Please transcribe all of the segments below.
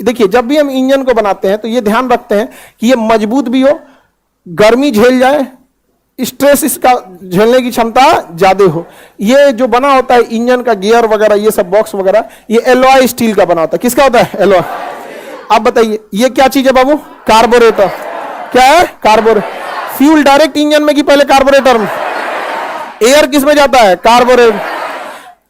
देखिए जब भी हम इंजन को बनाते हैं तो ये ध्यान रखते हैं कि ये मजबूत भी हो, गर्मी झेल जाए, स्ट्रेस इसका झेलने की क्षमता ज्यादा हो। ये जो बना होता है इंजन का गियर वगैरह, ये सब बॉक्स वगैरह, ये एलॉय स्टील का बना होता है। किसका होता है? एलॉय। अब बताइए ये क्या चीज है बाबू? कार्बोरेटर। क्या है? कार्बोरेटर। फ्यूल डायरेक्ट इंजन में कि पहले कार्बोरेटर में? एयर किस में जाता है? कार्बोरेटर।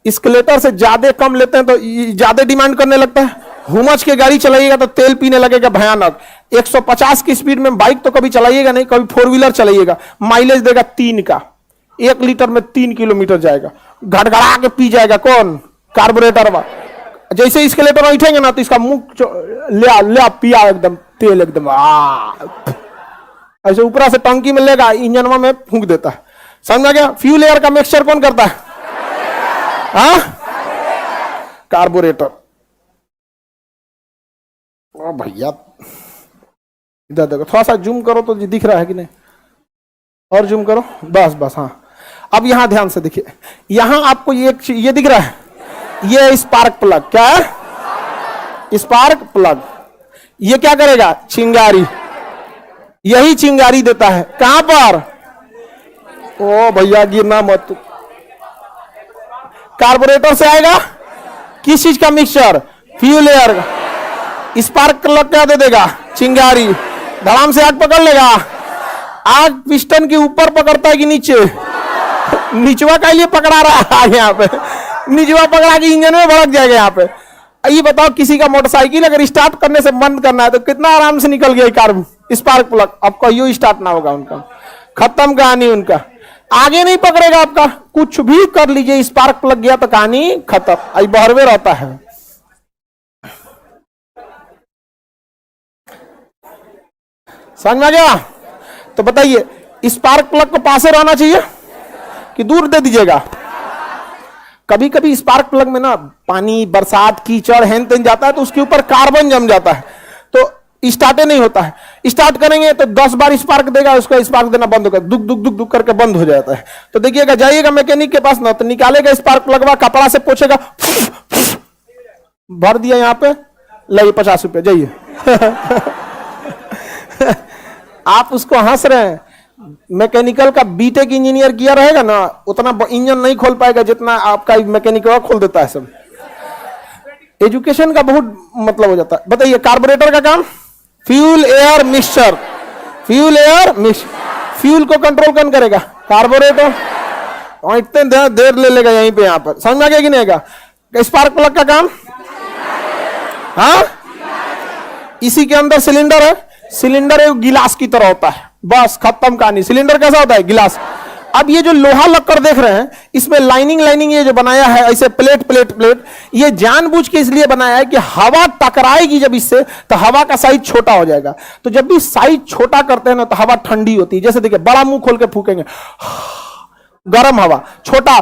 स्केलेटर से ज्यादा कम लेते हैं तो ज्यादा डिमांड करने लगता है। हुमच के गाड़ी चलाइएगा तो तेल पीने लगेगा भयानक। 150 की स्पीड में बाइक तो कभी चलाइएगा नहीं, कभी फोर व्हीलर चलाइएगा, माइलेज देगा 3 का, 1 लीटर में 3 किलोमीटर जाएगा, घड़घड़ा के पी जाएगा। कौन? कार्बोरेटर वा। जैसे स्केलेटर उठेंगे ना तो इसका मुंह ले पिया एकदम तेल एकदम ऐसे ऊपरा से टंकी में लेगा, इंजन में फूंक देता है। समझ गया? फ्यूल एयर का मिक्सचर कौन करता है? हाँ, कार्बोरेटर। ओ भैया इधर देखो, थोड़ा सा जूम करो तो दिख रहा है कि नहीं? और जूम करो, बस बस। हाँ, अब यहां ध्यान से देखिए, यहां आपको ये दिख रहा है, ये स्पार्क प्लग। क्या है? Spark plug. ये क्या करेगा? चिंगारी। यही चिंगारी देता है। कहां पर? ओ भैया गिरना मत। कार्बोरेटर से आएगा। किस चीज का मिक्सचर? फ्यूल एयर का। स्पार्क प्लग क्या दे देगा? चिंगारी। धड़ाम से आग पकड़ लेगा। आग पिस्टन के ऊपर पकड़ता है कि नीचे? निचवा का लिए पकड़ा रहा है यहाँ पे, निचवा पकड़ा के इंजन में भड़क जाएगा यहाँ पे। ये बताओ किसी का मोटरसाइकिल अगर स्टार्ट करने से बंद करना है तो कितना आराम से निकल गया कार्ब स्पार्क प्लग। अब कहियो स्टार्ट ना होगा उनका, खत्म कहानी उनका। आगे नहीं पकड़ेगा आपका, कुछ भी कर लीजिए, स्पार्क प्लग गया तो कहानी खत्म। आई बहरवे रहता है। समझ में आ गया? तो बताइए स्पार्क प्लग को पास रहना चाहिए कि दूर दे दीजिएगा? कभी कभी स्पार्क प्लग में ना पानी, बरसात, कीचड़ हेन तेन जाता है तो उसके ऊपर कार्बन जम जाता है तो स्टार्ट नहीं होता है। स्टार्ट करेंगे तो 10 बार स्पार्क देगा, उसका स्पार्क देना बंद होगा, दुक दुक दुक दुक करके बंद हो जाता है। तो देखिएगा, जाइएगा मैकेनिक के पास ना तो निकालेगा स्पार्क प्लग, कपड़ा से पोछेगा, भर दिया यहाँ पे, लाइए 50 रुपये, जाइए। आप उसको हंस रहे हैं। मैकेनिकल का बीटेक इंजीनियर किया रहेगा ना, उतना इंजन नहीं खोल पाएगा जितना आपका मैकेनिकल खोल देता है। सब एजुकेशन का बहुत मतलब हो जाता है। बताइए कार्बोरेटर का काम? Fuel air mixture. Fuel air mix. Fuel को कंट्रोल कौन करेगा? कार्बोरेटर। और इतने देर ले लेगा यहीं पे, यहाँ पर। समझ में आ गया कि नहीं आएगा? स्पार्क प्लग का काम? हाँ, इसी के अंदर सिलेंडर है। सिलेंडर एक गिलास की तरह होता है, बस खत्म कहानी। सिलेंडर कैसा होता है? गिलास। अब ये जो लोहा लक्कड़ देख रहे हैं, इसमें लाइनिंग ये जो बनाया है ऐसे प्लेट, ये जानबूझ के इसलिए बनाया है कि हवा टकराएगी जब इससे तो हवा का साइज छोटा हो जाएगा। तो जब भी साइज छोटा करते हैं ना तो हवा ठंडी होती है। जैसे देखिए, बड़ा मुंह खोल के फूकेंगे, गर्म हवा, छोटा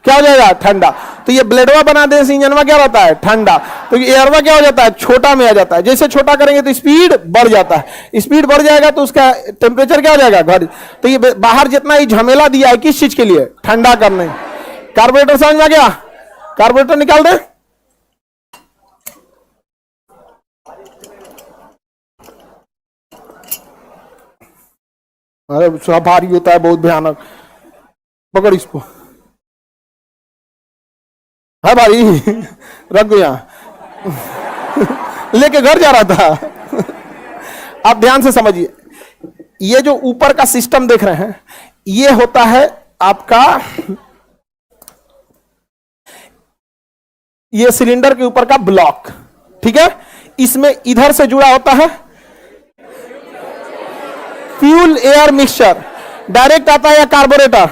क्या हो जाएगा? ठंडा। तो ये ब्लेडवा बना दे, इंजन में क्या रहता है? ठंडा। तो ये एयरवा क्या हो जाता है? छोटा में आ जाता है। जैसे छोटा करेंगे तो स्पीड बढ़ जाता है, स्पीड बढ़ जाएगा तो उसका टेम्परेचर क्या हो जाएगा? घट। तो ये बाहर जितना ही झमेला दिया है किस चीज के लिए? ठंडा करने। कार्बोरेटर समझ में आ गया? कार्बोरेटर निकाल दे। अरे भारी होता है, बहुत भयानक। पकड़ इसको। है भाई, रख दो यहां। लेके घर जा रहा था। आप ध्यान से समझिए, ये जो ऊपर का सिस्टम देख रहे हैं, ये होता है आपका, ये सिलेंडर के ऊपर का ब्लॉक। ठीक है, इसमें इधर से जुड़ा होता है फ्यूल एयर मिक्सचर। डायरेक्ट आता है या कार्बोरेटर?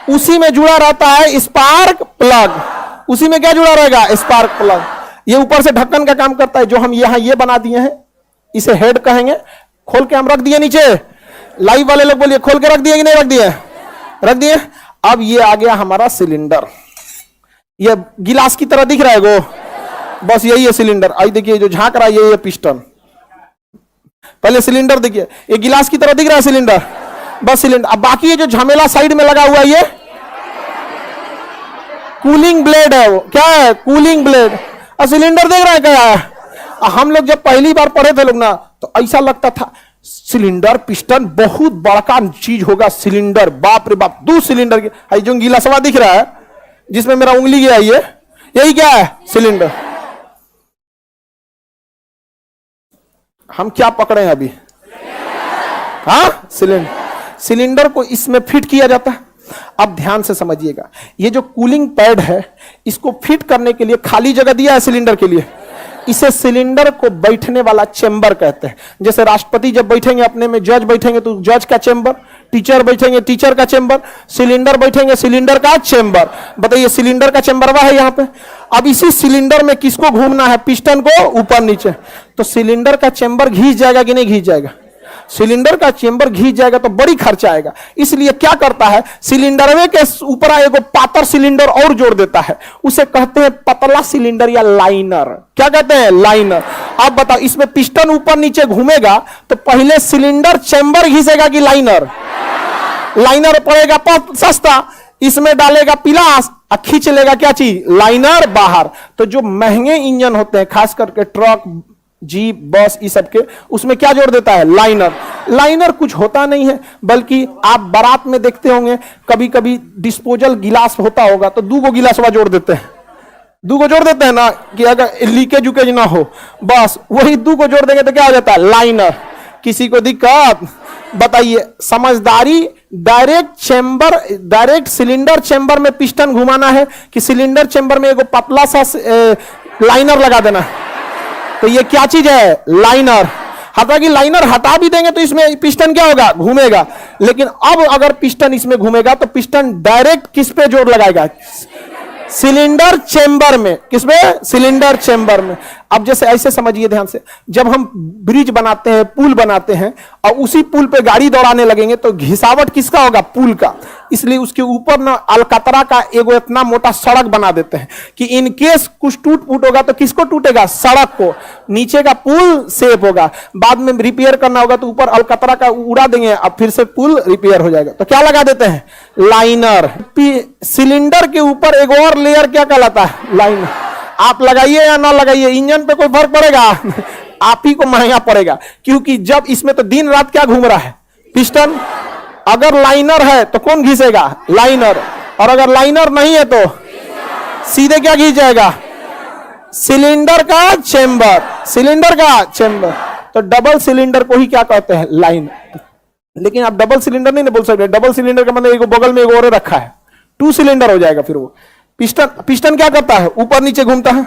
उसी में जुड़ा रहता है स्पार्क प्लग। उसी में क्या जुड़ा रहेगा? Spark plug. ये ऊपर से ढक्कन का काम करता है, जो हम यहां ये बना दिए हैं, इसे हेड कहेंगे। खोल के हम रख दिए नीचे। लाइव वाले लोग बोलिए, खोल के रख दिए कि नहीं रख दिए? रख दिए। अब ये आ गया हमारा सिलेंडर। ये गिलास की तरह दिख रहा है वो, बस यही है सिलेंडर। आई देखिए जो झांक रहा है ये पिस्टन। पहले सिलेंडर देखिए, ये गिलास की तरह दिख रहा है सिलेंडर, बस सिलेंडर। अब बाकी ये जो झमेला साइड में लगा हुआ है ये कूलिंग ब्लेड है। वो क्या है? Cooling blade. और सिलेंडर देख रहे हैं क्या? हम लोग जब पहली बार पढ़े थे लोग ना, तो ऐसा लगता था सिलेंडर पिस्टन बहुत बड़का चीज होगा, सिलेंडर बाप रे बाप, 2 सिलेंडर के। जो गिलासवा दिख रहा है जिसमें मेरा उंगली गया, ये यही क्या है? सिलेंडर। हम क्या पकड़े हैं अभी? हाँ, सिलेंडर। सिलेंडर को इसमें फिट किया जाता है। अब ध्यान से समझिएगा, ये जो कूलिंग पैड है, इसको फिट करने के लिए खाली जगह दिया है सिलेंडर के लिए। इसे सिलेंडर को बैठने वाला चेंबर कहते हैं। जैसे राष्ट्रपति जब बैठेंगे अपने में, जज बैठेंगे तो जज का चेंबर, टीचर बैठेंगे टीचर का चेंबर, सिलेंडर बैठेंगे सिलेंडर का चेंबर। बताइए, सिलेंडर का चेंबर वह है यहाँ पे। अब इसी सिलेंडर में किसको घूमना है? पिस्टन को ऊपर नीचे। तो सिलेंडर का चेंबर घिस जाएगा कि नहीं घिस जाएगा? सिलेंडर का चेंबर घिस जाएगा तो बड़ी खर्चा आएगा। इसलिए क्या करता है, सिलेंडर में के ऊपर एक पातर सिलेंडर और जोड़ देता है, उसे कहते हैं पतला सिलेंडर या लाइनर। क्या कहते हैं? लाइनर। अब बताओ, इसमें पिस्टन ऊपर नीचे घूमेगा तो पहले सिलेंडर चेंबर घिसेगा कि लाइनर? लाइनर पड़ेगा सस्ता, इसमें डालेगा पिलास और खींच लेगा क्या चीज? लाइनर बाहर। तो जो महंगे इंजन होते हैं, खास करके ट्रक, जीप, बस, इस सब के, उसमें क्या जोड़ देता है? लाइनर। लाइनर कुछ होता नहीं है, बल्कि आप बारात में देखते होंगे कभी कभी डिस्पोजल गिलास होता होगा तो 2 गिलास जोड़ देते हैं, 2 जोड़ देते हैं ना, कि अगर लीकेज उकेज ना हो, बस वही 2 जोड़ देंगे तो क्या हो जाता है? लाइनर। किसी को दिक्कत? बताइए, समझदारी। डायरेक्ट सिलेंडर चेंबर में पिस्टन घुमाना है कि सिलेंडर चेंबर में एक पतला सा लाइनर लगा देना है? तो ये क्या चीज है? लाइनर। हालांकि लाइनर हटा भी देंगे तो इसमें पिस्टन क्या होगा? घूमेगा। लेकिन अब अगर पिस्टन इसमें घूमेगा तो पिस्टन डायरेक्ट किस पे जोर लगाएगा? सिलेंडर चेंबर में। किसमें? सिलेंडर चेंबर में। अब जैसे ऐसे समझिए ध्यान से, जब हम ब्रिज बनाते हैं, पुल बनाते हैं, और उसी पुल पे गाड़ी दौड़ाने लगेंगे तो घिसावट किसका होगा? पुल का। इसलिए उसके ऊपर ना अलकतरा का एगो इतना मोटा सड़क बना देते हैं कि इन केस कुछ टूट फूट होगा तो किसको टूटेगा? सड़क को। नीचे का पुल सेफ होगा, बाद में रिपेयर करना होगा तो ऊपर अलकतरा का उड़ा देंगे, अब फिर से पुल रिपेयर हो जाएगा। तो क्या लगा देते हैं? लाइनर। सिलेंडर के ऊपर एक और लेयर क्या कहलाता है? लाइनर। आप लगाइए या ना लगाइए, इंजन पे कोई फर्क पड़ेगा? आप ही को महंगा पड़ेगा, क्योंकि जब इसमें तो दिन रात क्या घूम रहा है? पिस्टन। अगर लाइनर है तो कौन घिसेगा? लाइनर। और अगर लाइनर नहीं है तो सीधे क्या घिस जाएगा? सिलेंडर का चेंबर। सिलेंडर का चेंबर। तो डबल सिलेंडर को ही क्या कहते हैं? लाइनर। लेकिन आप डबल सिलेंडर नहीं बोल सकते। डबल सिलेंडर का मतलब एक बगल में एक और रखा है, 2 सिलेंडर हो जाएगा फिर वो। पिस्टन क्या करता है? ऊपर नीचे घूमता है।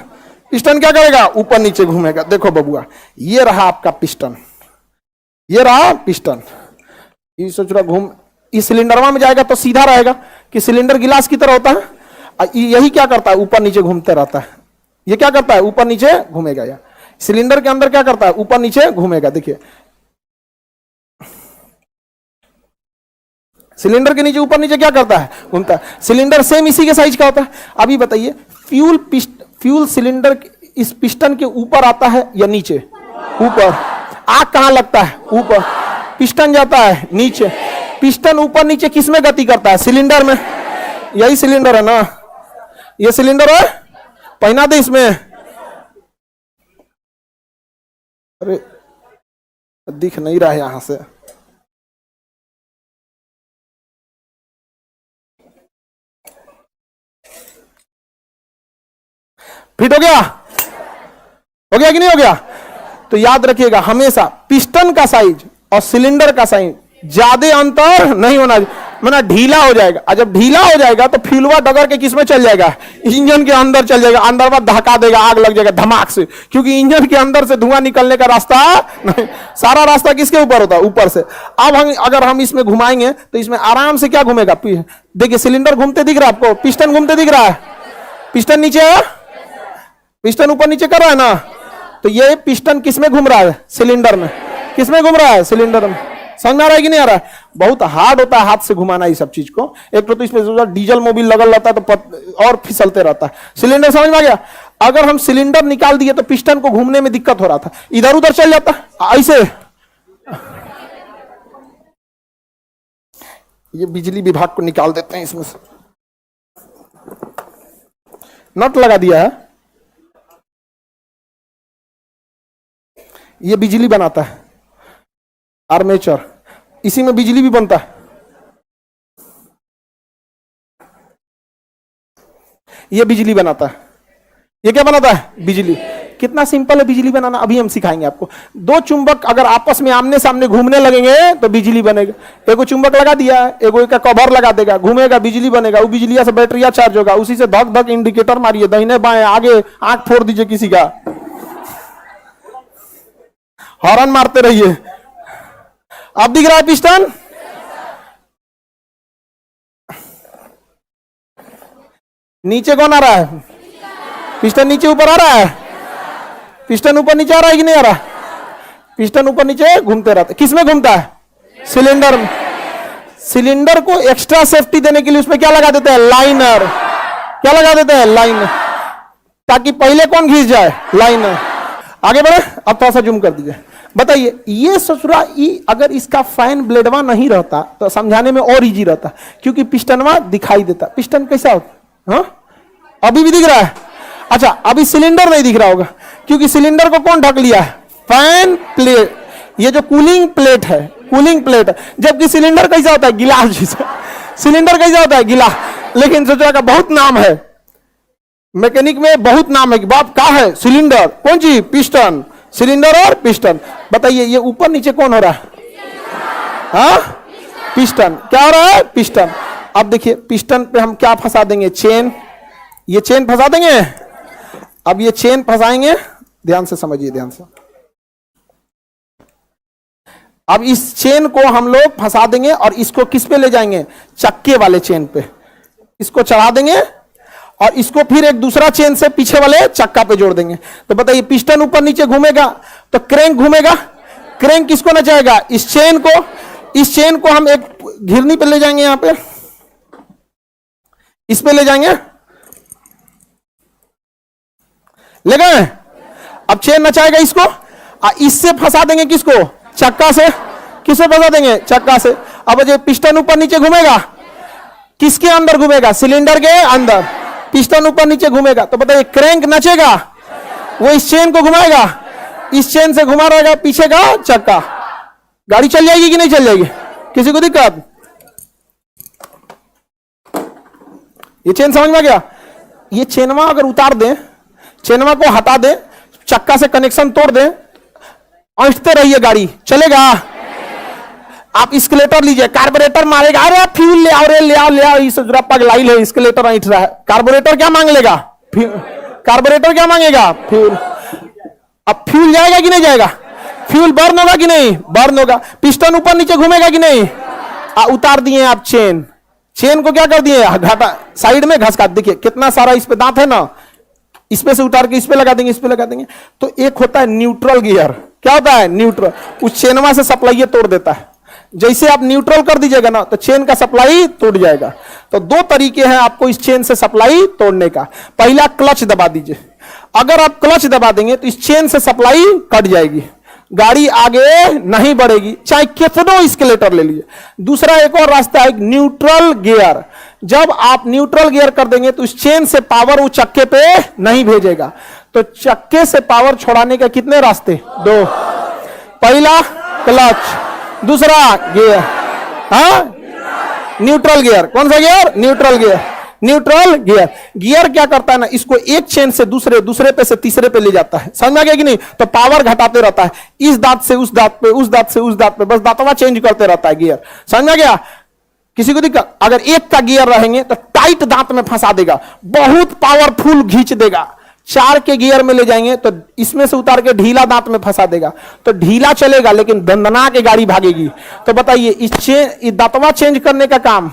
पिस्टन क्या करेगा? ऊपर नीचे घूमेगा। देखो बबुआ, ये रहा आपका पिस्टन, ये रहा पिस्टन। ये सोच रहा घूम, इस सिलेंडरवा में जाएगा तो सीधा रहेगा कि सिलेंडर गिलास की तरह होता है। यही क्या करता है? ऊपर नीचे घूमते रहता है। ये क्या करता है? ऊपर नीचे घूमेगा। या सिलेंडर के अंदर क्या करता है? ऊपर नीचे घूमेगा। देखिए, सिलेंडर के नीचे ऊपर नीचे क्या करता है? घूमता है। सिलेंडर सेम इसी के साइज का होता है। अभी बताइए, फ्यूल सिलेंडर इस पिस्टन के ऊपर आता है या नीचे? ऊपर। आग कहां लगता है? ऊपर। पिस्टन जाता है नीचे। पिस्टन ऊपर नीचे किस में गति करता है? सिलेंडर में। यही सिलेंडर है ना? ये सिलेंडर है, पहना दे इसमें। अरे दिख नहीं रहा है यहां से। फिट हो गया? हो गया कि नहीं हो गया? तो याद रखिएगा, हमेशा पिस्टन का साइज और सिलेंडर का साइज ज्यादा अंतर नहीं होना, माना ढीला हो जाएगा। और जब ढीला हो जाएगा तो फ्यूलवा डगर के किसमें चल जाएगा? इंजन के अंदर चल जाएगा। अंदर बात धक्का देगा, आग लग जाएगा धमाक से, क्योंकि इंजन के अंदर से धुआं निकलने का रास्ता नहीं, सारा रास्ता किसके ऊपर होता है? ऊपर से। अब अगर हम इसमें घुमाएंगे तो इसमें आराम से क्या घूमेगा? देखिए, सिलेंडर घूमते दिख रहा है आपको, पिस्टन घूमते दिख रहा है। पिस्टन नीचे है, पिस्टन ऊपर नीचे कर रहा है ना? तो ये पिस्टन किसमें घूम रहा है? सिलेंडर में। किसमें घूम रहा है? सिलेंडर में। समझ में आ रहा है कि नहीं आ रहा है? बहुत हार्ड होता है हाथ से घुमाना ये सब चीज को। एक तो इसमें डीजल मोबिल लगल रहता है तो और फिसलते रहता है। सिलेंडर समझ में आ गया? अगर हम सिलेंडर निकाल दिए तो पिस्टन को घूमने में दिक्कत हो रहा था, इधर उधर चल जाता ऐसे। ये बिजली विभाग को निकाल देते हैं, इसमें से नट लगा दिया है। ये बिजली बनाता है, आर्मेचर, इसी में बिजली भी बनता है। ये बिजली बनाता है, ये क्या बनाता है? बिजली। कितना सिंपल है बिजली बनाना, अभी हम सिखाएंगे आपको। दो चुंबक अगर आपस में आमने सामने घूमने लगेंगे तो बिजली बनेगा। एगो चुंबक लगा दिया, एगो का कवर लगा देगा, घूमेगा, बिजली बनेगा। वो बिजलिया से बैटरिया चार्ज होगा, उसी से धक धक इंडिकेटर मारिए, दाहिने बाएं आगे, आंख फोड़ दीजिए किसी का, हॉर्न मारते रहिए। अब दिख रहा है पिस्टन? नीचे कौन आ रहा है? पिस्टन नीचे ऊपर आ रहा है? पिस्टन ऊपर नीचे आ रहा है कि नहीं आ रहा? पिस्टन ऊपर नीचे घूमते रहता है। किसमें घूमता है? सिलेंडर में। सिलेंडर को एक्स्ट्रा सेफ्टी देने के लिए उसमें क्या लगा देते हैं? लाइनर। क्या लगा देते हैं? लाइनर, ताकि पहले कौन घिस जाए? लाइनर। आगे बढ़े, अब थोड़ा सा जूम कर दीजिए। बताइए, ये ससुरा अगर इसका फैन ब्लेडवा नहीं रहता तो समझाने में और इजी रहता, क्योंकि पिस्टनवा दिखाई देता। पिस्टन कैसा होता? हाँ, अभी भी दिख रहा है। अच्छा, अभी सिलेंडर नहीं दिख रहा होगा, क्योंकि सिलेंडर को कौन ढक लिया है? Fan plate. ये जो कूलिंग प्लेट है, कूलिंग प्लेट है। जबकि सिलेंडर कैसा होता है? गिलास जैसा। सिलेंडर कैसा होता है? गिलास। लेकिन सोचा का बहुत नाम है, मैकेनिक में बहुत नाम है कि बाप का है सिलेंडर, कौन सी? पिस्टन। सिलेंडर और पिस्टन। बताइए, ये ऊपर नीचे कौन हो रहा है? हाँ, पिस्टन। क्या हो रहा है? पिस्टन। अब देखिए, पिस्टन पे हम क्या फंसा देंगे? चेन। ये चेन फंसा देंगे। अब ये चेन फंसाएंगे, ध्यान से समझिए, ध्यान से। अब इस चेन को हम लोग फंसा देंगे और इसको किस पे ले जाएंगे? चक्के वाले चेन पे। इसको चढ़ा देंगे और इसको फिर एक दूसरा चेन से पीछे वाले चक्का पे जोड़ देंगे। तो बताइए, पिस्टन ऊपर नीचे घूमेगा तो क्रैंक घूमेगा। क्रैंक किसको नचाएगा? इस चेन को। इस चेन को हम एक घिरनी पे ले जाएंगे, यहां पे इस पे ले जाएंगे, ले गए। अब चेन नचाएगा इसको, इससे फंसा देंगे किसको? चक्का से। किससे फंसा देंगे? चक्का से। अब ये पिस्टन ऊपर नीचे घूमेगा, किसके अंदर घूमेगा? सिलेंडर के अंदर। पिस्टन ऊपर नीचे घूमेगा तो बताइए, क्रैंक नचेगा, वो इस चेन को घुमाएगा, इस चेन से घुमा रहेगा पीछे का चक्का। गाड़ी चल जाएगी कि नहीं चल जाएगी? किसी को दिक्कत? ये चेन समझ में गया? ये चेनवा अगर उतार दें, चेनवा को हटा दें, चक्का से कनेक्शन तोड़ दें, ऐंठते रहिए, गाड़ी चलेगा? आप स्केलेटर लीजिए, कार्बोरेटर मारेगा, अरे फ्यूल ले आओ, रे ले आओ, ले आओ, इस पगलाई है, स्केलेटर ऐंठ रहा है। कार्बोरेटर क्या मांग लेगा? कार्बोरेटर क्या मांगेगा? फ्यूल। अब फ्यूल जाएगा कि नहीं जाएगा? फ्यूल बर्न होगा कि नहीं? बर्न होगा। पिस्टन ऊपर नीचे घूमेगा कि नहीं? उतार दिए आप चेन। चेन को क्या कर दिए? घाटा साइड में घसका। देखिए कितना सारा इस पे दांत है ना, इस पे से उतार के इस पे लगा देंगे, इस पे लगा देंगे। तो एक होता है न्यूट्रल गियर। क्या होता है? न्यूट्रल। उस चेनवा से सप्लाई तोड़ देता है। जैसे आप न्यूट्रल कर दीजिएगा ना तो चेन का सप्लाई टूट जाएगा। तो दो तरीके हैं आपको इस चेन से सप्लाई तोड़ने का। पहला, क्लच दबा दीजिए। अगर आप क्लच दबा देंगे तो इस चेन से सप्लाई कट जाएगी, गाड़ी आगे नहीं बढ़ेगी, चाहे कितनों स्केलेटर ले लीजिए। दूसरा एक और रास्ता है, न्यूट्रल गियर। जब आप न्यूट्रल गियर कर देंगे तो इस चेन से पावर वो चक्के पे नहीं भेजेगा। तो चक्के से पावर छोड़ाने के कितने रास्ते? दो। पहला क्लच, दूसरा गियर। हाँ, न्यूट्रल गियर। कौन सा gear? Neutral gear. Neutral gear. Gear क्या करता है ना, इसको एक चेन से दूसरे, दूसरे पे से तीसरे पे ले जाता है। समझ में आ गया कि नहीं? तो पावर घटाते रहता है, इस दांत से उस दांत पे, उस दांत से उस दांत पे, बस दांतवा चेंज करते रहता है गियर। समझ में आ गया? किसी को दिक्कत? अगर एक का गियर रहेंगे तो टाइट दांत में फंसा देगा, बहुत पावरफुल खींच देगा। चार के गियर में ले जाएंगे तो इसमें से उतार के ढीला दांत में फंसा देगा, तो ढीला चलेगा लेकिन दंदना के गाड़ी भागेगी। तो बताइए, इस दांतवा चेंज करने का काम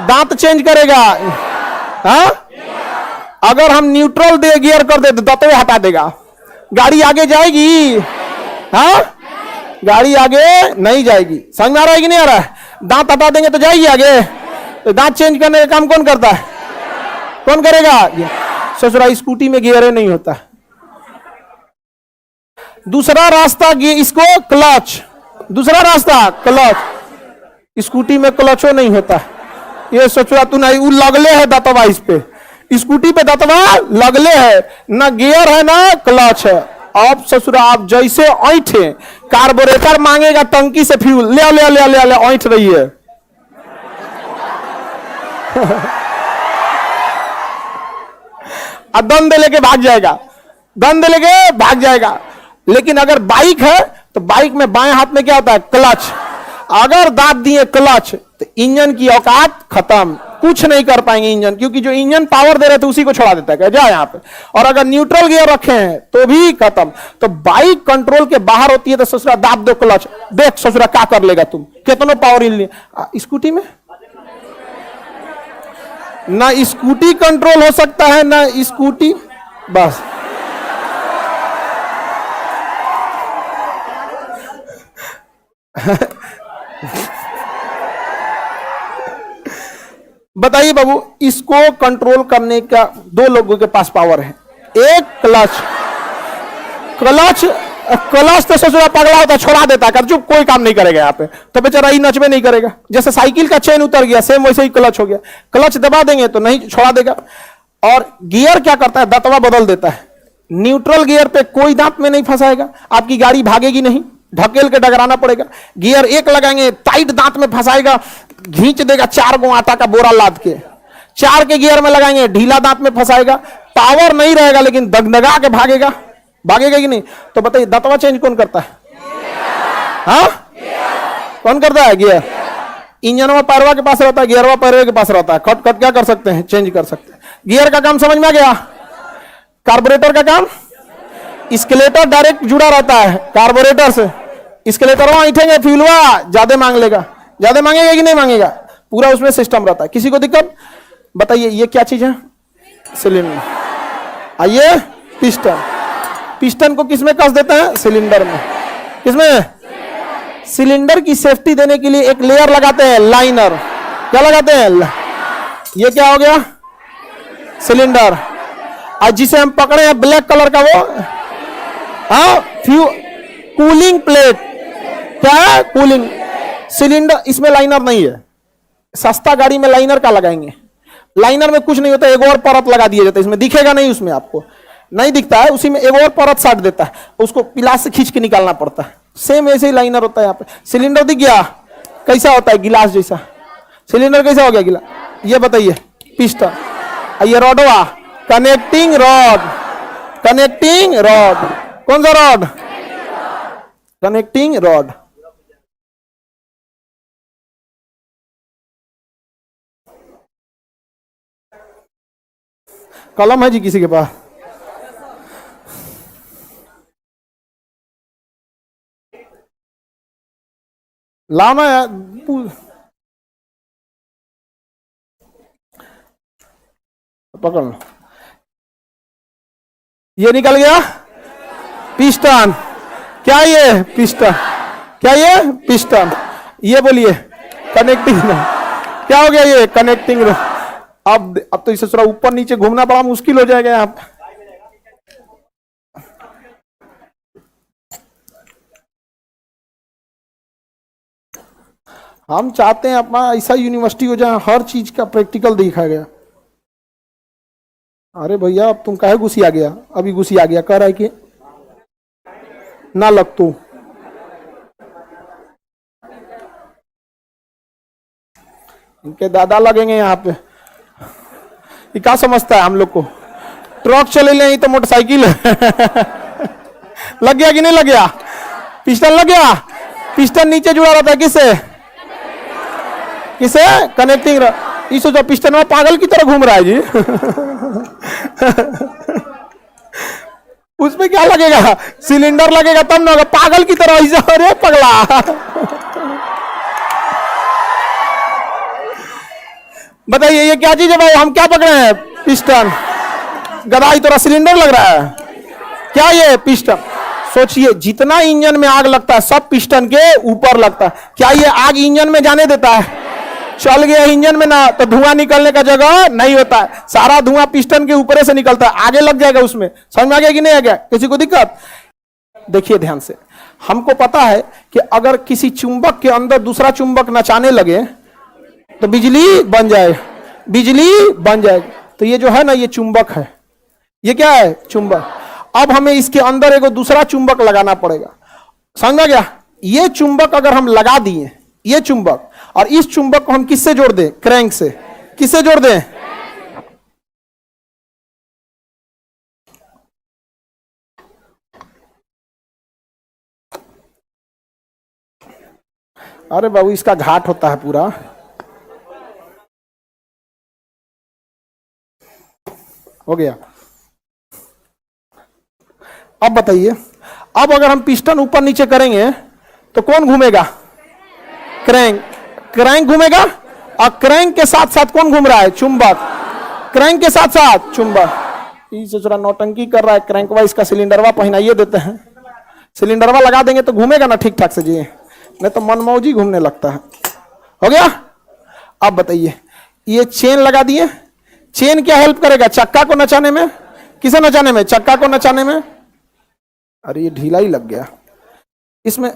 दांत चेंज करेगा। हाँ, अगर हम न्यूट्रल दे गियर कर दे तो दांतवे हटा देगा, गाड़ी आगे जाएगी? हाँ, गाड़ी आगे नहीं जाएगी। समझ में आ रहा है कि नहीं आ रहा है? दांत हटा देंगे तो जाएगी आगे। तो दांत चेंज करने का काम कौन करता है? कौन करेगा? ससुरा स्कूटी में गियर नहीं होता। दूसरा रास्ता इसको क्लच। दूसरा रास्ता क्लच। स्कूटी में क्लचो नहीं होता। ये ससुरा तू नहीं, वो लगले है दांतवा, इस पे स्कूटी पे दांतवा लगले है, ना गियर है ना क्लच है। अब ससुरा आप जैसे ऐठे, कार्बोरेटर मांगेगा टंकी से फ्यूल, ले ले ले ले ले ऐठ रही है। दंड लेके भाग जाएगा, दंड लेके भाग जाएगा। लेकिन अगर बाइक है तो बाइक में बाएं हाथ में क्या होता है? क्लच। अगर दाब दिए क्लच तो इंजन की औकात खत्म, कुछ नहीं कर पाएंगे इंजन, क्योंकि जो इंजन पावर दे रहे थे उसी को छोड़ा देता है, जा यहाँ पे। और अगर न्यूट्रल गियर रखे हैं तो भी खत्म। तो बाइक कंट्रोल के बाहर होती है तो ससुरा दाब दो क्लच, देख ससुरा क्या कर लेगा तुम, कितना पावर इन लिए। स्कूटी में ना स्कूटी कंट्रोल हो सकता है ना स्कूटी, बस बताइए बाबू, इसको कंट्रोल करने का दो लोगों के पास पावर है। एक क्लच, क्लच क्लच तो ससुरा पगला होता, छोड़ा देता, कर चुप, कोई काम नहीं करेगा यहाँ पे, तो बेचारा ही नचबे नहीं करेगा। जैसे साइकिल का चेन उतर गया, सेम वैसे ही क्लच हो गया। क्लच दबा देंगे तो नहीं छोड़ा देगा। और गियर क्या करता है? दांतवा बदल देता है। न्यूट्रल गियर पे कोई दांत में नहीं फंसाएगा, आपकी गाड़ी भागेगी नहीं, ढकेल के डगराना पड़ेगा। गियर एक लगाएंगे, टाइट दांत में फंसाएगा, घींच देगा 4 गो आटा का बोरा लाद के। 4 के गियर में लगाएंगे, ढीला दांत में फंसाएगा, पावर नहीं रहेगा लेकिन दगदगा के भागेगा, भागेगा कि नहीं? तो बताइए दांतवा चेंज कौन करता है? हाँ, कौन करता है? गियर। इंजनवा पैरवा के पास रहता है, गियरवा पैरवे के पास रहता है। कट कट क्या कर सकते हैं? चेंज कर सकते हैं। गियर का काम समझ में आ गया। कार्बोरेटर का काम, स्केलेटर डायरेक्ट जुड़ा रहता है कार्बोरेटर से। स्केलेटर वहां ऐठेंगे, फ्यूलवा ज्यादा मांग लेगा, ज्यादा मांगेगा कि नहीं मांगेगा, पूरा उसमें सिस्टम रहता है। किसी को दिक्कत? बताइए ये क्या चीज है? सिलेंडर। आइए, पिस्टन। पिस्टन को किसमें कस देते हैं? सिलेंडर में। किसमें? सिलेंडर की सेफ्टी देने के लिए एक लेयर लगाते हैं, लाइनर। क्या लगाते हैं? ये क्या हो गया? सिलेंडर। आज जिसे हम पकड़े हैं ब्लैक कलर का, वो हाँ कूलिंग प्लेट। क्या है? Cooling cylinder. इसमें लाइनर नहीं है। सस्ता गाड़ी में लाइनर का लगाएंगे? लाइनर में कुछ नहीं होता, एक और परत लगा दिया जाता है, इसमें दिखेगा नहीं, उसमें आपको नहीं दिखता है, उसी में एक और परत साट देता है, उसको पिलास से खींच के निकालना पड़ता है। सेम ऐसे ही लाइनर होता है यहाँ पे। सिलेंडर दिख गया? कैसा होता है? गिलास जैसा। सिलेंडर कैसा हो गया? गिलास। ये बताइए पिस्टन। ये रॉडवा, कनेक्टिंग रॉड। कनेक्टिंग रॉड कौन सा रॉड? Connecting rod. कलम है जी किसी के पास? लाना है, पकड़ लो। ये निकल गया पिस्टन। क्या ये? पिस्टन। क्या ये? पिस्टन। ये बोलिए कनेक्टिंग। क्या हो गया ये? कनेक्टिंग। अब तो इसे थोड़ा ऊपर नीचे घूमना बड़ा मुश्किल हो जाएगा यहाँ पे। हम चाहते हैं अपना ऐसा यूनिवर्सिटी हो जाए हर चीज का प्रैक्टिकल दिखाया गया। अरे भैया अब तुम काहे घुसी आ गया? अभी घुसी आ गया, कह रहा है कि ना लग तू। इनके दादा लगेंगे यहाँ पे। ये क्या समझता है हम लोग को? ट्रक चले ले तो मोटरसाइकिल है। लग गया कि नहीं लग गया? पिस्टन लग गया। पिस्टन नीचे जुड़ा रहता है किससे? किसे? कनेक्टिंग। इस जो पिस्टन में पागल की तरह घूम रहा है जी। उसमें क्या लगेगा? सिलेंडर लगेगा तब ना होगा, पागल की तरह ऐसे। अरे पगला। बताइए ये क्या चीज है भाई? हम क्या पकड़े हैं? पिस्टन। गदाई तरह सिलेंडर लग रहा है। क्या ये? पिस्टन। सोचिए जितना इंजन में आग लगता है सब पिस्टन के ऊपर लगता है। क्या ये आग इंजन में जाने देता है? चल गया इंजन में ना तो धुआं निकलने का जगह नहीं होता है, सारा धुआं पिस्टन के ऊपर से निकलता है, आगे लग जाएगा उसमें। समझ में आ गया कि नहीं आ गया? किसी को दिक्कत? देखिए ध्यान से, हमको पता है कि अगर किसी चुंबक के अंदर दूसरा चुंबक नचाने लगे तो बिजली बन जाएगा, बिजली बन जाएगी। तो ये जो है ना, ये चुंबक है। ये क्या है? चुंबक। अब हमें इसके अंदर एक दूसरा चुंबक लगाना पड़ेगा। समझा गया? ये चुंबक अगर हम लगा दिए, ये चुंबक, और इस चुंबक को हम किससे जोड़ दें? क्रैंक से। किससे जोड़ दें? अरे बाबू इसका घाट होता है पूरा। हो गया। अब बताइए, अब अगर हम पिस्टन ऊपर नीचे करेंगे तो कौन घूमेगा? क्रैंक। क्रैंक घूमेगा, और क्रैंक के साथ साथ कौन घूम रहा है? चुंबक। क्रैंक के साथ साथ चुंबक। ये सोच रहा नौटंकी कर रहा है, क्रैंक वाइज का सिलेंडरवा पहनाइए देते हैं, सिलेंडरवा लगा देंगे तो घूमेगा ना ठीक ठाक से जी, नहीं तो मनमौजी घूमने लगता है। हो गया? अब बताइए, ये चेन लगा दिए, चेन क्या हेल्प करेगा? चक्का को नचाने में। किसे नचाने में? चक्का को नचाने में। अरे ये ढीला ही लग गया। इसमें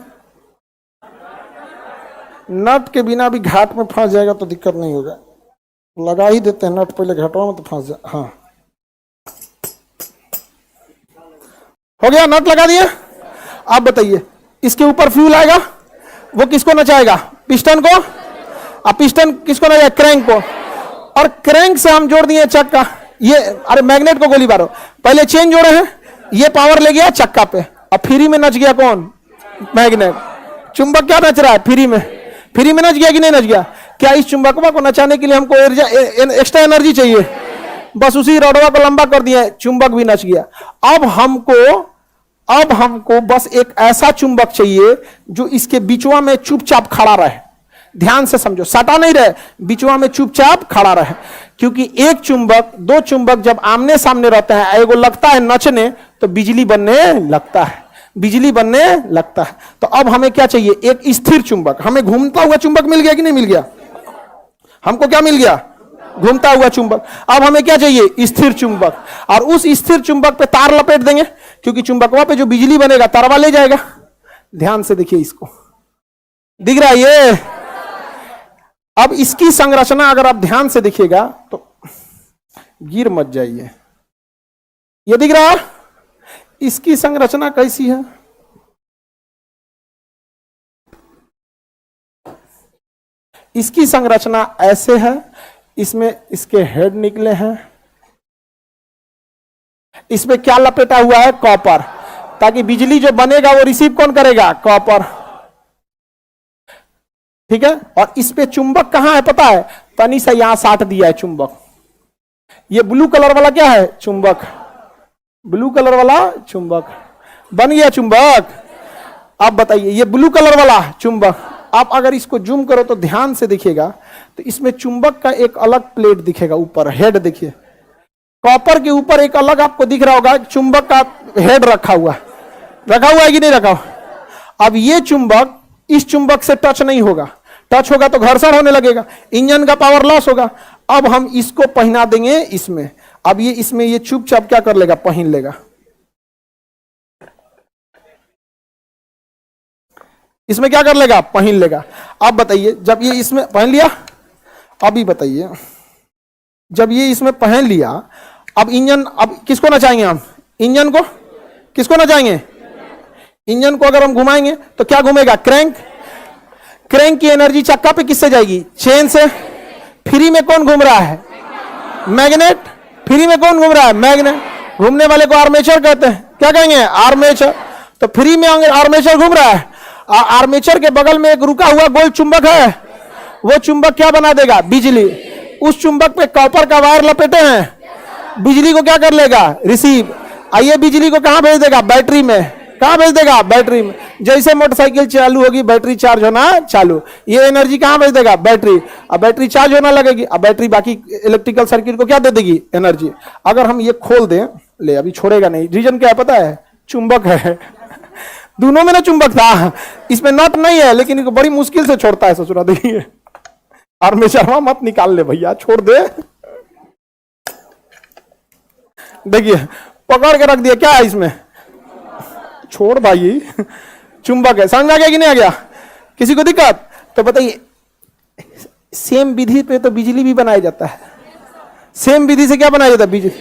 नट के बिना भी घाट में फंस जाएगा तो दिक्कत नहीं होगा, लगा ही देते हैं नट पहले घाटों में तो फंस जाए। हाँ हो गया, नट लगा दिए। अब बताइए, इसके ऊपर फ्यूल आएगा, वो किसको नचाएगा? पिस्टन को। अब पिस्टन किसको नचाएगा? क्रैंक को। और क्रैंक से हम जोड़ दिए चक्का। ये अरे मैग्नेट को गोली मारो, पहले चेन जोड़े हैं, ये पावर ले गया चक्का पे, अब फ्री में नच गया कौन? मैग्नेट। चुंबक क्या नच रहा है? फ्री में। फ्री में नच गया कि नहीं नच गया? क्या इस चुंबकवा को नचाने के लिए हमको एक्स्ट्रा एनर्जी चाहिए? बस उसी रॉडवा को लंबा कर दिया, चुंबक भी नच गया। अब हमको बस एक ऐसा चुंबक चाहिए जो इसके बीचवा में चुपचाप खड़ा रहे। ध्यान से समझो, सटा नहीं रहे, बीचवा में चुपचाप खड़ा रहे। क्योंकि एक चुंबक, दो चुंबक जब आमने सामने रहते हैं, एगो लगता है नचने तो बिजली बनने लगता है, बिजली बनने लगता है। तो अब हमें क्या चाहिए? एक स्थिर चुंबक। हमें घूमता हुआ चुंबक मिल गया कि नहीं मिल गया? हमको क्या मिल गया? घूमता हुआ चुंबक। अब हमें क्या चाहिए? स्थिर चुंबक। और उस स्थिर चुंबक पे तार लपेट देंगे, क्योंकि चुंबकवा पे जो बिजली बनेगा तारवा ले जाएगा। ध्यान से देखिए, इसको दिख रहा है ये? अब इसकी संरचना अगर आप ध्यान से देखिएगा तो गिर मत जाइए, ये दिख रहा है? इसकी संरचना कैसी है? इसकी संरचना ऐसे है, इसमें इसके हेड निकले हैं, इसमें क्या लपेटा हुआ है? कॉपर, ताकि बिजली जो बनेगा वो रिसीव कौन करेगा? कॉपर। ठीक है? और इस पे चुंबक कहां है पता है? तनी सा यहां साट दिया है चुंबक। ये ब्लू कलर वाला क्या है? चुंबक। ब्लू कलर वाला चुंबक बन गया चुंबक। अब बताइए, ये ब्लू कलर वाला चुंबक, आप अगर इसको जूम करो तो ध्यान से देखिएगा तो इसमें चुंबक का एक अलग प्लेट दिखेगा ऊपर, हेड देखिए। कॉपर के ऊपर एक अलग आपको दिख रहा होगा चुंबक का हेड रखा हुआ है कि नहीं रखा हुआ? अब ये चुंबक इस चुंबक से टच नहीं होगा, टच होगा तो घर्षण होने लगेगा, इंजन का पावर लॉस होगा। अब हम इसको पहना देंगे इसमें। अब ये इसमें ये चुपचाप क्या कर लेगा? पहन लेगा। इसमें क्या कर लेगा? पहन लेगा। अब बताइए, जब ये इसमें पहन लिया, अभी बताइए, जब ये इसमें पहन लिया, अब इंजन, अब किसको नचाएंगे हम? इंजन को। किसको नचाएंगे? इंजन को। अगर हम घुमाएंगे तो क्या घूमेगा? क्रैंक। क्रैंक की एनर्जी चक्का पे किससे जाएगी? चेन से। फ्री में कौन घूम रहा है? मैग्नेट। फ्री में कौन घूम रहा है? मैग्नेट। घूमने वाले को आर्मेचर कहते हैं। क्या कहेंगे? आर्मेचर। तो फ्री में आर्मेचर घूम रहा है। आर्मेचर के बगल में एक रुका हुआ गोल चुंबक है, वो चुंबक क्या बना देगा? बिजली। उस चुंबक पे कॉपर का वायर लपेटे हैं, बिजली को क्या कर लेगा? रिसीव। आइए, बिजली को कहां भेज देगा? बैटरी में। कहां भेज देगा? बैटरी में। जैसे मोटरसाइकिल चालू होगी, बैटरी चार्ज होना चालू, ये एनर्जी कहां भेज देगा? बैटरी। अब बैटरी चार्ज होना लगेगी, अब बैटरी बाकी इलेक्ट्रिकल सर्किट को क्या दे देगी? एनर्जी। अगर हम ये खोल दें, ले अभी छोड़ेगा नहीं, रीजन क्या है पता है? चुंबक है। दोनों में ना चुंबक था, इसमें नट नहीं है, लेकिन इनको बड़ी मुश्किल से छोड़ता है ससुरा। देखिए, आर्मेचर मत निकाल ले भैया, छोड़ दे। देखिए, पकड़ के रख दिया। क्या है इसमें? छोड़ भाई, चुंबक है। समझ आ गया कि नहीं आ गया? किसी को दिक्कत? तो बताइए, सेम विधि पे तो बिजली भी बनाया जाता है। सेम विधि से क्या बनाया जाता है? बिजली।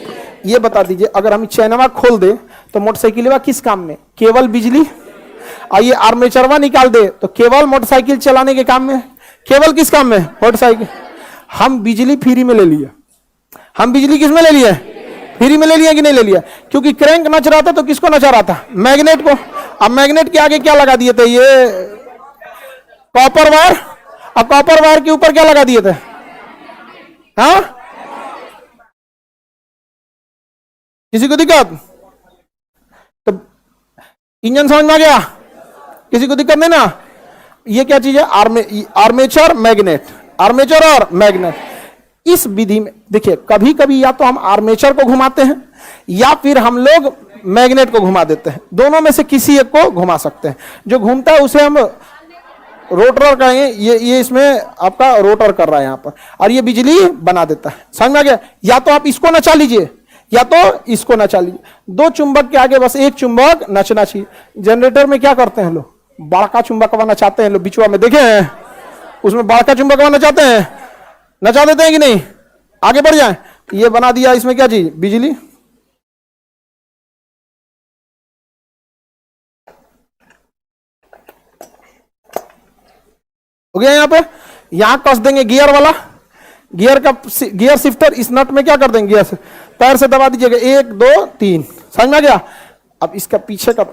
ये बता दीजिए, अगर हम चैनवा खोल दे तो मोटरसाइकिल किस काम में? केवल बिजली। आइए आर्मेचरवा निकाल दे तो केवल मोटरसाइकिल चलाने के काम में। केवल किस काम में? मोटरसाइकिल। हम बिजली फ्री में ले लिया। हम बिजली किस में ले लिए? फ्री में ले लिया कि नहीं ले लिया? क्योंकि क्रैंक नच रहा था तो किसको नचा रहा था? मैग्नेट को। अब मैग्नेट के आगे क्या लगा दिए थे? ये कॉपर वायर। अब कॉपर वायर के ऊपर क्या लगा दिए थे? हाँ, किसी को दिक्कत? तो इंजन समझ में आ गया? किसी को दिक्कत नहीं ना? ये क्या चीज है? Armature magnet. आर्मेचर और मैग्नेट। इस विधि में देखिए, कभी कभी या तो हम आर्मेचर को घुमाते हैं या फिर हम लोग मैग्नेट को घुमा देते हैं। दोनों में से किसी एक को घुमा सकते हैं। जो घूमता है उसे हम रोटर कहेंगे। ये इसमें आपका रोटर कर रहा है यहां पर, और ये बिजली बना देता है। समझ में आ गया? या तो आप इसको नचा लीजिए या तो इसको नचा लीजिए। दो चुंबक के आगे बस एक चुंबक नचना चाहिए। जनरेटर में क्या करते हैं लोग? बड़का चुंबक नचाते हैं लोग, बिचवा में देखे हैं, उसमें बड़का चुंबक नचाते हैं, नचा देते हैं कि नहीं? आगे बढ़ जाए। ये बना दिया इसमें क्या चीज? बिजली। हो गया। यहां पे यहां कस देंगे गियर वाला, गियर का गियर शिफ्टर। इस नट में क्या कर देंगे? गियर से पैर से दबा दीजिएगा। 1 2 3। समझ में आ गया? अब इसका पीछे का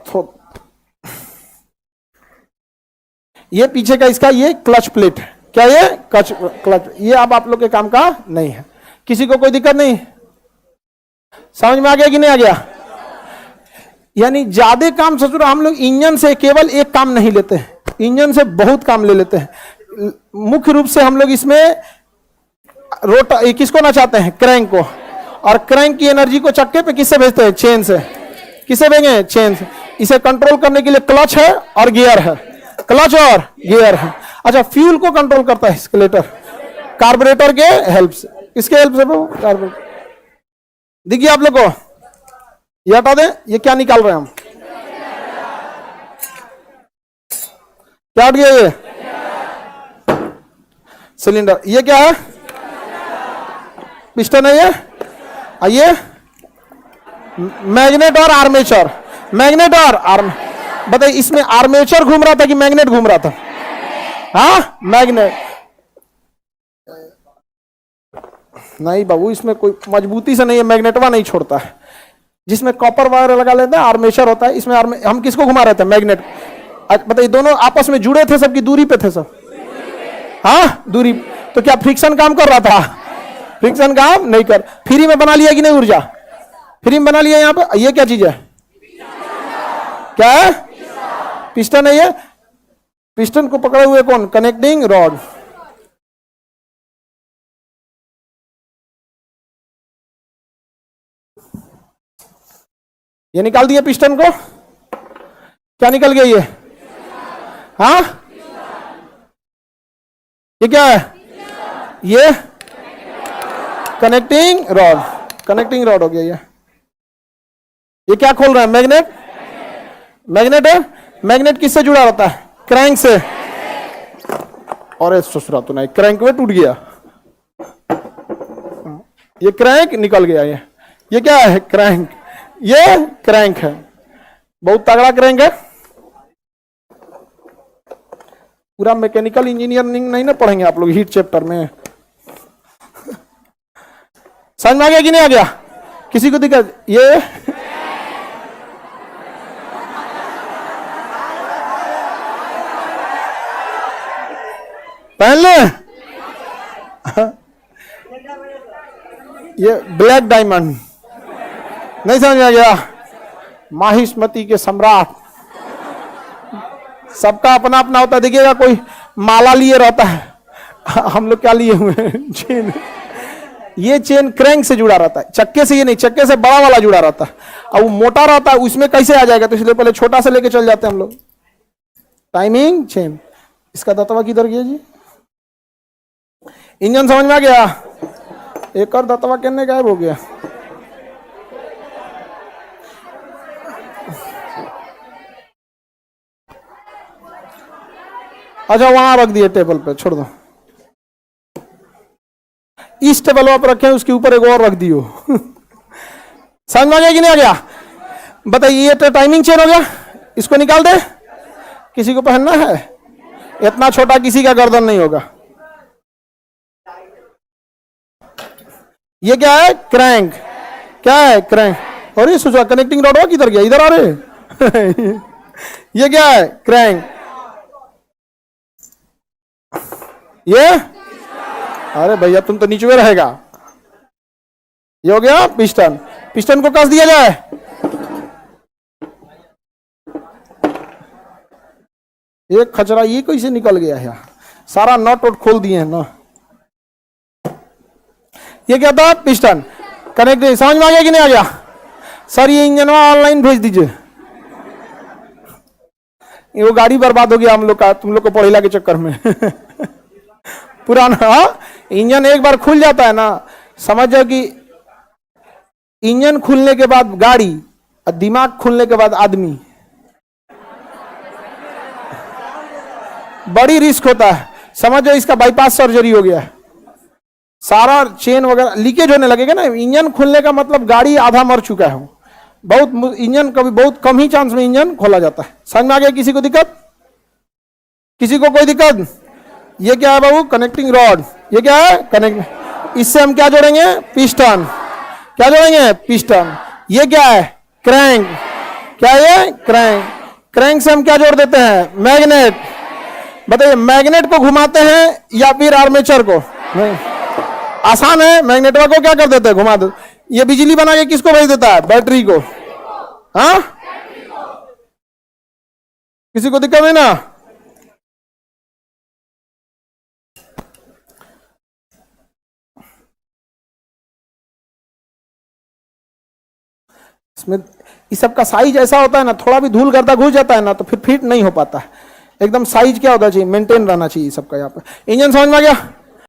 ये पीछे का इसका ये क्लच प्लेट है। क्या ये? क्लच। ये अब आप लोग के काम का नहीं है। किसी को कोई दिक्कत नहीं? समझ में आ गया कि नहीं आ गया? यानी ज्यादा काम ससुर हम लोग इंजन से केवल एक काम नहीं लेते हैं, इंजन से बहुत काम ले लेते हैं। मुख्य रूप से हम लोग इसमें रोटर किसको नचाते हैं? क्रैंक को। और क्रैंक की एनर्जी को चक्के पे किससे भेजते हैं? चेन से। किससे भेजेंगे? चेन से। इसे कंट्रोल करने के लिए क्लच है और गियर है। क्लच और गियर है। अच्छा, फ्यूल को कंट्रोल करता है स्केलेटर कार्बोरेटर के हेल्प से। किसके हेल्प से? कार्बोरेटर। देखिए आप लोग को ये हटा दें। ये क्या निकाल रहे हैं हम? क्या हट गया? ये सिलेंडर। ये क्या है? पिस्टन है ये। आइए मैग्नेट और आर्मेचर। मैग्नेट और आर्म। बताइए इसमें आर्मेचर घूम रहा था कि मैग्नेट घूम रहा था? हाँ, मैग्नेट। नहीं बाबू, इसमें कोई मजबूती से नहीं है, मैग्नेटवा नहीं छोड़ता है। जिसमें कॉपर वायर लगा लेते हैं आर्मेचर होता है, इसमें हम किसको घुमा रहे थे? मैग्नेट। बताइए दोनों आपस में जुड़े थे, सबकी दूरी पे थे सब? हाँ, दूरी। तो क्या फ्रिक्शन काम कर रहा था? फ्रिक्शन काम नहीं कर। फ्री में बना लिया कि नहीं? ऊर्जा फ्री में बना लिया। यहां पे ये क्या चीज है? क्या है? पिस्टन है। ये पिस्टन को पकड़े हुए कौन? Connecting rod. ये निकाल दिया पिस्टन को। क्या निकल गया ये? हाँ, ये क्या है? ये कनेक्टिंग रॉड। कनेक्टिंग रॉड हो गया ये क्या खोल रहा है? मैग्नेट। मैग्नेट है। मैग्नेट किससे जुड़ा रहता है? क्रैंक से। और ससुरा तो नहीं, क्रैंक में टूट गया। ये क्रैंक निकल गया। ये क्या है? क्रैंक। ये क्रैंक है, बहुत तगड़ा क्रैंक है। पूरा मैकेनिकल इंजीनियरिंग नहीं ना पढ़ेंगे आप लोग हीट चैप्टर में? समझ में आ गया कि नहीं आ गया? किसी को दिक्कत? ये पहन ले। ये ब्लैक डायमंड नहीं समझ में आ गया? माहिष्मती के सम्राट। सबका अपना अपना होता है। देखिएगा कोई माला लिए रहता है, हम लोग क्या लिए हुए हैं? चेन। ये चेन क्रैंक से जुड़ा रहता है, चक्के से। ये नहीं, चक्के से बड़ा वाला जुड़ा रहता है, और वो मोटा रहता है, उसमें कैसे आ जाएगा? तो इसलिए पहले छोटा से लेके चल जाते हैं हम लोग। Timing chain. इसका दतवा किधर गया जी? इंजन समझ में आ गया? एक और दतवा कहने गायब हो गया। अच्छा, वहां रख दिए टेबल पे, छोड़ दो। इस टेबल पर रखे, उसके ऊपर एक और रख दियो। समझ में आ गया कि नहीं आ गया? बताइए, ये तो टाइमिंग चेंज हो गया, इसको निकाल दे। किसी को पहनना है? इतना छोटा किसी का गर्दन नहीं होगा। ये क्या है? क्रैंक। क्या है? क्रैंक। और ये सोचा कनेक्टिंग रॉड किधर गया? इधर आ रहे। ये क्या है? क्रैंक। ये अरे भैया तुम तो नीचे में रहेगा। ये हो गया पिस्टन। पिस्टन को कस दिया जाए। एक खचरा ये कैसे निकल गया है? सारा नट वट खोल दिए हैं ना। ये क्या था? पिस्टन। कनेक्ट समझ में आ गया कि नहीं आ गया? सर ये इंजन ऑनलाइन भेज दीजिए। वो गाड़ी बर्बाद हो गया हम लोग का, तुम लोग को पढ़ेला के चक्कर में। पुराना इंजन एक बार खुल जाता है ना, समझ जाओ कि इंजन खुलने के बाद गाड़ी और दिमाग खुलने के बाद आदमी, बड़ी रिस्क होता है। समझ जाओ इसका बाईपास सर्जरी हो गया है, सारा चेन वगैरह लीकेज होने लगेगा ना। इंजन खुलने का मतलब गाड़ी आधा मर चुका है। बहुत इंजन कभी बहुत कम ही चांस में इंजन खोला जाता है। समझ में आ गया? किसी को दिक्कत? किसी को कोई दिक्कत? ये क्या है बाबू? Connecting rod. ये क्या है? कनेक्ट। इससे हम क्या जोड़ेंगे? पिस्टन। क्या जोड़ेंगे? पिस्टन। ये क्या है? क्रैंक। क्या ये? क्रैंक। क्रैंक से हम क्या जोड़ देते हैं? मैग्नेट। बताइए, मैग्नेट को घुमाते हैं या फिर आर्मेचर को? आसान है। मैग्नेटवा को क्या कर देते हैं? घुमा दो। ये बिजली बना के किसको भेज देता है? बैटरी को। हाँ, किसी को दिक्कत है ना? इसमें इस सब का साइज ऐसा होता है ना, थोड़ा भी धूल गर्दा घुस जाता है ना तो फिर फिट नहीं हो पाता है। एकदम साइज क्या होता चाहिए? मेंटेन रहना चाहिए सबका। यहाँ पर इंजन समझ में आ गया?